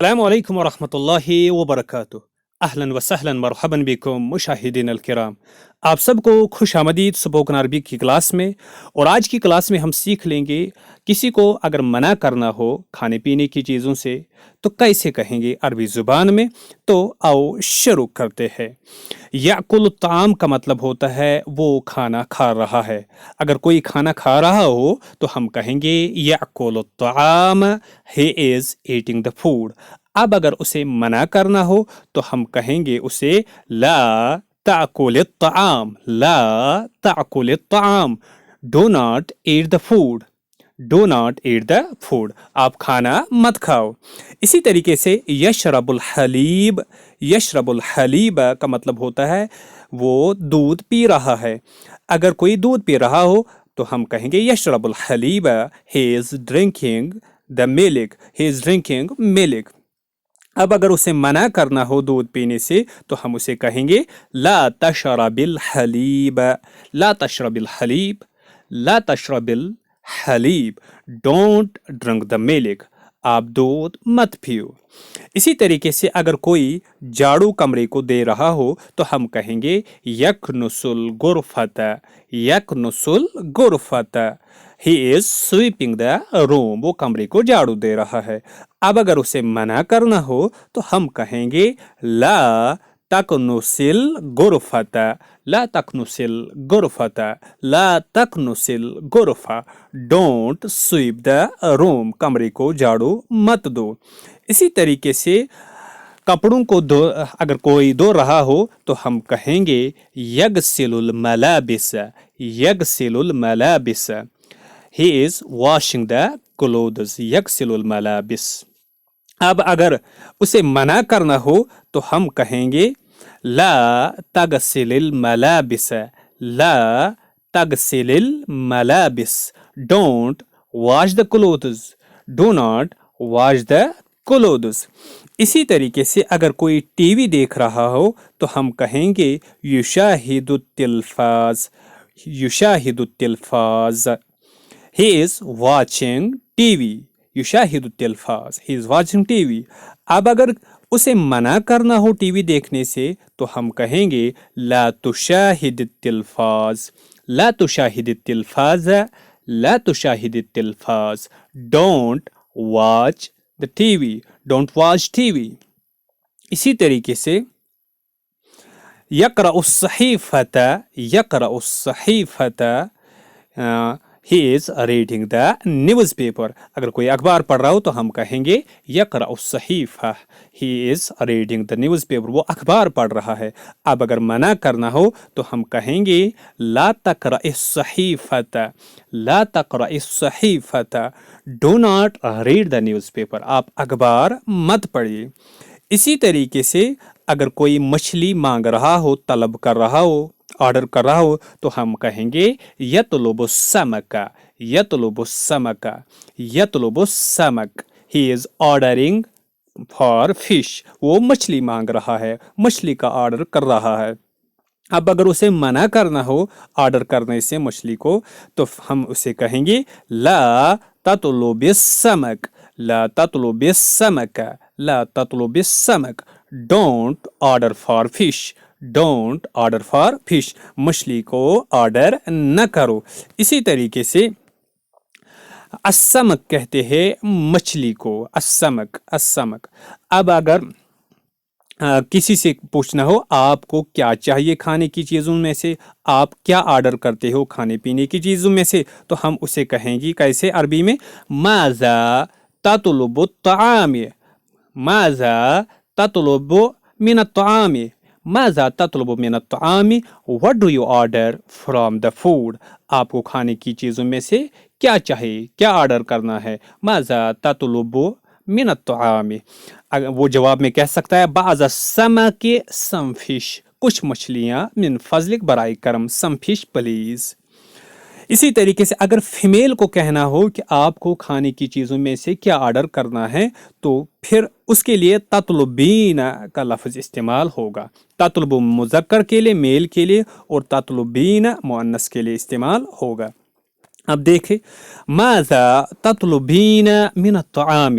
السلام عليكم ورحمة الله وبركاته. أهلا وسهلا مرحبا بكم مشاہدین الکرام. آپ سب کو خوش آمدید سپوکن عربی کی کلاس میں. اور آج کی کلاس میں ہم سیکھ لیں گے کسی کو اگر منع کرنا ہو کھانے پینے کی چیزوں سے تو کیسے کہیں گے عربی زبان میں. تو آؤ شروع کرتے ہیں. یاکل الطعام کا مطلب ہوتا ہے وہ کھانا کھا رہا ہے. اگر کوئی کھانا کھا رہا ہو تو ہم کہیں گے یاکل الطعام، he is eating the food. اب اگر اسے منع کرنا ہو تو ہم کہیں گے اسے لا تأکل الطعام، لا تأکل الطعام، do not eat the food، do not eat the food، آپ کھانا مت کھاؤ. اسی طریقے سے یشرب الحلیب، یشرب الحلیب کا مطلب ہوتا ہے وہ دودھ پی رہا ہے. اگر کوئی دودھ پی رہا ہو تو ہم کہیں گے یشرب الحلیب، he is drinking the milk، he is drinking milk. اب اگر اسے منع کرنا ہو دودھ پینے سے تو ہم اسے کہیں گے لا تشرب الحلیب، لا تشرب الحلیب، لا تشرب الحلیب، ڈونٹ ڈرنک دا ملک، آپ دودھ مت پیو. اسی طریقے سے اگر کوئی جھاڑو کمرے کو دے رہا ہو تو ہم کہیں گے یکنس الغرفۃ، یکنس الغرفۃ، he is sweeping the room، وہ کمرے کو جھاڑو دے رہا ہے. اب اگر اسے منع کرنا ہو تو ہم کہیں گے لا تکنس الغرفۃ، لا تکنس الغرفۃ، لا تکنس الغرفہ، ڈونٹ سویپ دا روم، کمرے کو جھاڑو مت دو. اسی طریقے سے کپڑوں کو اگر کوئی دھو رہا ہو تو ہم کہیں گے یغسل الملابس، یغسل الملابس، he is washing the clothes، یغسل الملابس. اب اگر اسے منع کرنا ہو تو ہم کہیں گے لا تغسل الملابس، لا تغسل الملابس، don't wash the clothes, do not wash the clothes. اسی طریقے سے اگر کوئی ٹی وی دیکھ رہا ہو تو ہم کہیں گے یشاہد التلفاز، یشاہد التلفاز، he is watching TV، یشاہد التلفاز، he is watching TV. اب اگر اسے منع کرنا ہو ٹی وی دیکھنے سے تو ہم کہیں گے لا تشاہد التلفاز، لا تشاہد التلفاز، لا تشاہد التلفاز، don't watch the TV, don't watch TV. اسی طریقے سے یقرأ الصحیفۃ، یقرأ الصحیفۃ، he is reading the newspaper. اگر کوئی اخبار پڑھ رہا ہو تو ہم کہیں گے یقرأ الصحیفہ، he is reading the newspaper، وہ اخبار پڑھ رہا ہے. اب اگر منع کرنا ہو تو ہم کہیں گے لا تقرأ الصحیفۃ، لا تقرأ الصحیفۃ، do not read the newspaper، آپ اخبار مت پڑھیے. اسی طریقے سے اگر کوئی مچھلی مانگ رہا ہو، طلب کر رہا ہو، آرڈر کر رہا ہو تو ہم کہیں گے یطلب السمک، یطلب السمک، یطلب السمک، he is ordering for fish، وہ مچھلی مانگ رہا ہے، مچھلی کا آرڈر کر رہا ہے. اب اگر اسے منع کرنا ہو آرڈر کرنے سے مچھلی کو تو ہم اسے کہیں گے لا تطلب السمک، لا تطلب السمک، لا تطلب السمک، don't order for fish, don't order for fish, مچھلی کو آرڈر نہ کرو. اسی طریقے سے السمک کہتے ہیں مچھلی کو، السمک، السمک. اب اگر کسی سے پوچھنا ہو آپ کو کیا چاہیے کھانے کی چیزوں میں سے، آپ کیا آرڈر کرتے ہو کھانے پینے کی چیزوں میں سے، تو ہم اسے کہیں گے کیسے عربی میں ماذا تطلب الطعام، ماذا تطلب من الطعام، ماذا تطلب من الطعام، what do you order from the food، آپ کو کھانے کی چیزوں میں سے کیا چاہیے، کیا آرڈر کرنا ہے. ماذا تطلب من الطعام، وہ جواب میں کہہ سکتا ہے بعض السمک some fish، کچھ مچھلیاں من فضلک برائے کرم some fish please. اسی طریقے سے اگر فیمیل کو کہنا ہو کہ آپ کو کھانے کی چیزوں میں سے کیا آرڈر کرنا ہے تو پھر اس کے لیے تطلبین کا لفظ استعمال ہوگا. تطلب مذکر کے لیے، میل کے لیے، اور تطلبین مؤنث کے لیے استعمال ہوگا. اب دیکھیں ماذا تطلبین من الطعام،